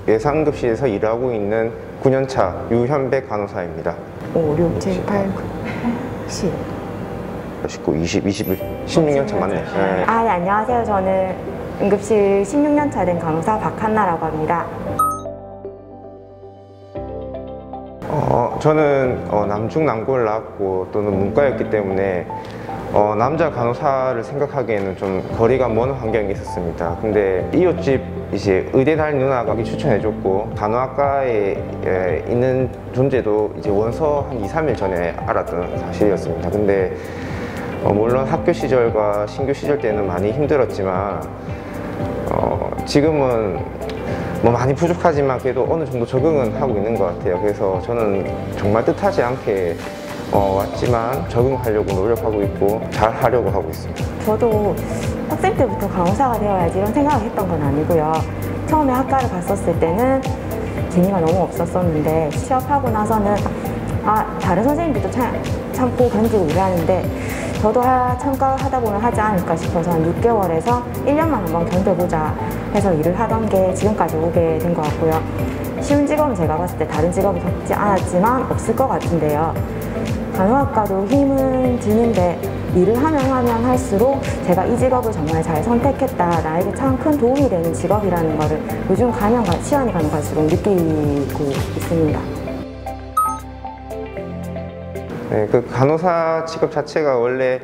외상급실에서 일하고 있는 9년차 유현백 간호사입니다. 5, 6, 7, 8, 9, 10. 19, 20, 21, 16년차 맞네. 네. 네, 안녕하세요. 저는 응급실 16년차 된 간호사 박한나라고 합니다. 저는 남중남고를 나왔고 또는 문과였기 때문에 남자 간호사를 생각하기에는 좀 거리가 먼 환경에 있었습니다. 근데 이웃집 이제 의대 다닌 누나가 추천해줬고 간호학과에 있는 존재도 이제 원서 한 2, 3일 전에 알았던 사실이었습니다. 근데 물론 학교 시절과 신규 시절 때는 많이 힘들었지만 지금은 뭐 많이 부족하지만 그래도 어느 정도 적응은 하고 있는 것 같아요. 그래서 저는 정말 뜻하지 않게 왔지만 적응하려고 노력하고 있고 잘 하려고 하고 있습니다. 저도 학생 때부터 간호사가 되어야지 이런 생각을 했던 건 아니고요. 처음에 학과를 갔었을 때는 재미가 너무 없었었는데 취업하고 나서는 다른 선생님들도 참고 견디고 일하는데 저도 참가하다 보면 하지 않을까 싶어서 한 6개월에서 1년만 한번 견뎌보자 해서 일을 하던 게 지금까지 오게 된 것 같고요. 쉬운 직업은 제가 봤을 때 다른 직업을 겪지 않았지만 없을 것 같은데요. 간호학과도 힘은 드는데 일을 하면 할수록 제가 이 직업을 정말 잘 선택했다, 나에게 참 큰 도움이 되는 직업이라는 거를 요즘 시간이 가면 갈수록 느끼고 있습니다. 네, 그 간호사 직업 자체가 원래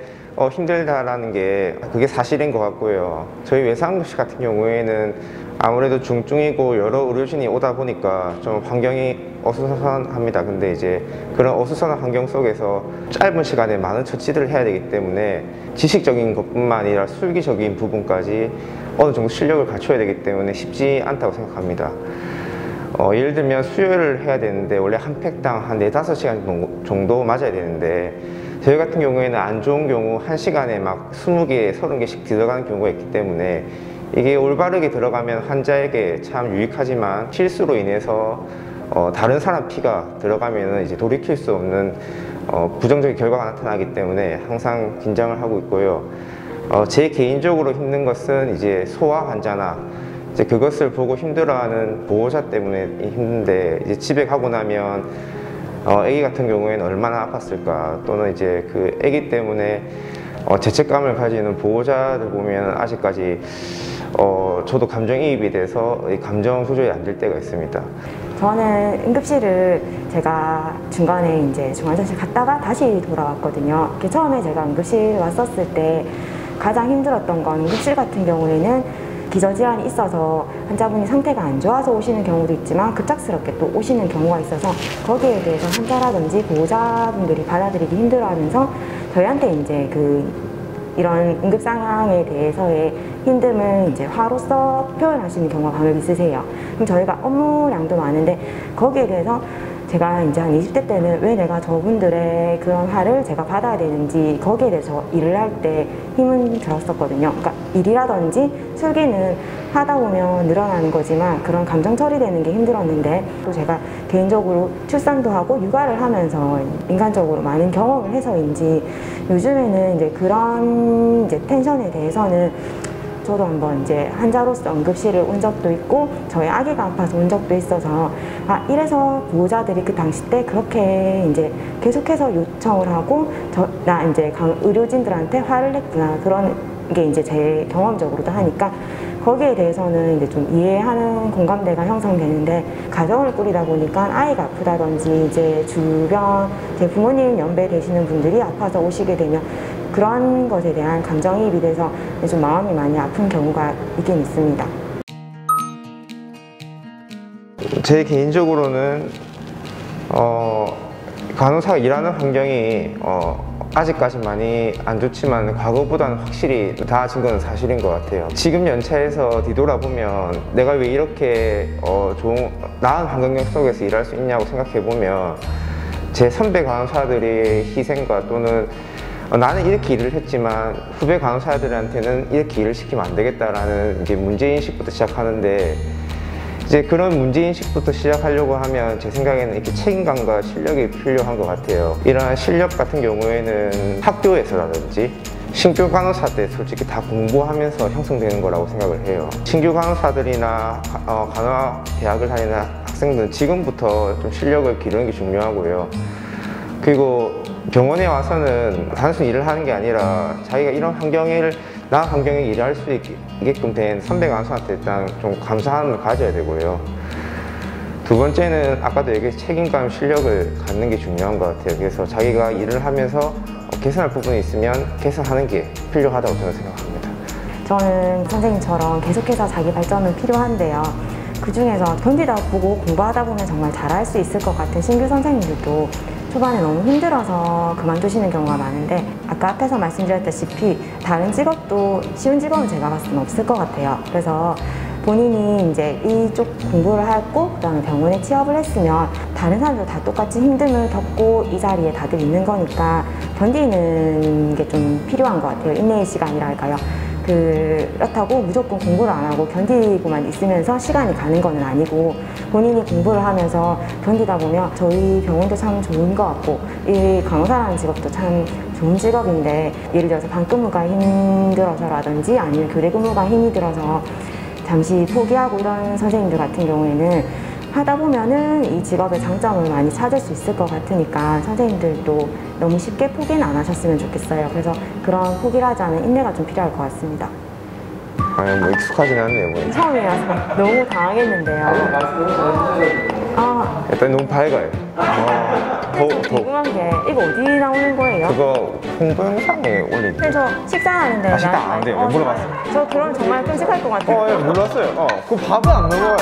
힘들다라는 게 그게 사실인 것 같고요. 저희 외상급실 같은 경우에는 아무래도 중증이고 여러 의료진이 오다 보니까 좀 환경이 어수선합니다. 근데 이제 그런 어수선한 환경 속에서 짧은 시간에 많은 처치들을 해야 되기 때문에 지식적인 것뿐만 아니라 술기적인 부분까지 어느 정도 실력을 갖춰야 되기 때문에 쉽지 않다고 생각합니다. 예를 들면 수혈을 해야 되는데 원래 한 팩당 한 4, 5시간 정도 맞아야 되는데 저희 같은 경우에는 안 좋은 경우 1시간에 막 20개, 30개씩 들어가는 경우가 있기 때문에 이게 올바르게 들어가면 환자에게 참 유익하지만 실수로 인해서 다른 사람 피가 들어가면 이제 돌이킬 수 없는 부정적인 결과가 나타나기 때문에 항상 긴장을 하고 있고요. 제 개인적으로 힘든 것은 이제 소아 환자나 이제 그것을 보고 힘들어하는 보호자 때문에 힘든데 이제 집에 가고 나면 아기 같은 경우에는 얼마나 아팠을까, 또는 이제 그 아기 때문에 죄책감을 가지는 보호자들 보면 아직까지 저도 감정이입이 돼서 감정 조절이 안 될 때가 있습니다. 저는 응급실을 제가 중간에 이제 중환자실 갔다가 다시 돌아왔거든요. 처음에 제가 응급실 왔었을 때 가장 힘들었던 건 응급실 같은 경우에는 기저질환이 있어서 환자분이 상태가 안 좋아서 오시는 경우도 있지만 급작스럽게 또 오시는 경우가 있어서 거기에 대해서 환자라든지 보호자분들이 받아들이기 힘들어하면서 저희한테 이제 이런 응급 상황에 대해서의 힘듦을 이제 화로서 표현하시는 경우가 간혹 있으세요. 그럼 저희가 업무량도 많은데 거기에 대해서 제가 이제 한 20대 때는 왜 내가 저분들의 그런 화를 제가 받아야 되는지 거기에 대해서 일을 할 때 힘은 들었었거든요. 그러니까 일이라든지 술기는 하다 보면 늘어나는 거지만 그런 감정 처리되는 게 힘들었는데 또 제가 개인적으로 출산도 하고 육아를 하면서 인간적으로 많은 경험을 해서인지 요즘에는 이제 그런 텐션에 대해서는 저도 한번 이제 환자로서 응급실을 온 적도 있고 저희 아기가 아파서 온 적도 있어서 이래서 보호자들이 그 당시 때 그렇게 이제 계속해서 요청을 하고 나 이제 의료진들한테 화를 냈구나, 그런 게 이제 제 경험적으로도 하니까 거기에 대해서는 이제 좀 이해하는 공감대가 형성되는데 가정을 꾸리다 보니까 아이가 아프다든지 이제 주변 제 부모님 연배 되시는 분들이 아파서 오시게 되면 그런 것에 대한 감정이입이 돼서 좀 마음이 많이 아픈 경우가 있긴 있습니다. 제 개인적으로는 간호사가 일하는 환경이 아직까지 많이 안 좋지만 과거보다는 확실히 나아진 건 사실인 것 같아요. 지금 연차에서 뒤돌아보면 내가 왜 이렇게 나은 환경 속에서 일할 수 있냐고 생각해보면 제 선배 간호사들의 희생과 또는 나는 이렇게 일을 했지만 후배 간호사들한테는 이렇게 일을 시키면 안 되겠다라는 이제 문제인식부터 시작하는데 이제 그런 문제인식부터 시작하려고 하면 제 생각에는 이렇게 책임감과 실력이 필요한 것 같아요. 이러한 실력 같은 경우에는 학교에서라든지 신규 간호사 때 솔직히 다 공부하면서 형성되는 거라고 생각을 해요. 신규 간호사들이나 간호학 대학을 다니는 학생들은 지금부터 좀 실력을 기르는 게 중요하고요. 그리고 병원에 와서는 단순히 일을 하는 게 아니라 자기가 이런 나은 환경에 일할 수 있게끔 된 선배 간호사한테 일단 좀 감사함을 가져야 되고요. 두 번째는 아까도 얘기했 책임감, 실력을 갖는 게 중요한 것 같아요. 그래서 자기가 일을 하면서 개선할 부분이 있으면 개선하는 게 필요하다고 저는 생각합니다. 저는 선생님처럼 계속해서 자기 발전은 필요한데요. 그 중에서 견디다 보고 공부하다 보면 정말 잘할 수 있을 것 같은 신규 선생님들도 초반에 너무 힘들어서 그만두시는 경우가 많은데, 아까 앞에서 말씀드렸다시피 다른 직업도 쉬운 직업은 제가 봤을 때는 없을 것 같아요. 그래서 본인이 이제 이쪽 공부를 하고 그다음에 병원에 취업을 했으면 다른 사람들 다 똑같이 힘듦을 겪고 이 자리에 다들 있는 거니까 견디는 게 좀 필요한 것 같아요. 인내의 시간이라 할까요? 그렇다고 무조건 공부를 안 하고 견디고만 있으면서 시간이 가는 건 아니고, 본인이 공부를 하면서 견디다 보면 저희 병원도 참 좋은 것 같고 이 간호사라는 직업도 참 좋은 직업인데, 예를 들어서 반근무가 힘들어서라든지 아니면 교대 근무가 힘이 들어서 잠시 포기하고 이런 선생님들 같은 경우에는 하다 보면은 이 직업의 장점을 많이 찾을 수 있을 것 같으니까 선생님들도 너무 쉽게 포기는 안 하셨으면 좋겠어요. 그래서 그런 포기를 하지 않은 인내가 좀 필요할 것 같습니다. 아니 뭐 익숙하진 않네요. 뭐. 처음이라서 너무 당황했는데요. 일단 너무 밝아요. 궁금한 게 이거 어디 나오는 거예요? 그거 홍보 영상에 올리죠. 그래서 식사하는데 식당 안 돼요. 물어봤어요. 저 그럼 정말 끔찍할 것 같아요. 몰랐어요. 그 밥은 안 먹어요.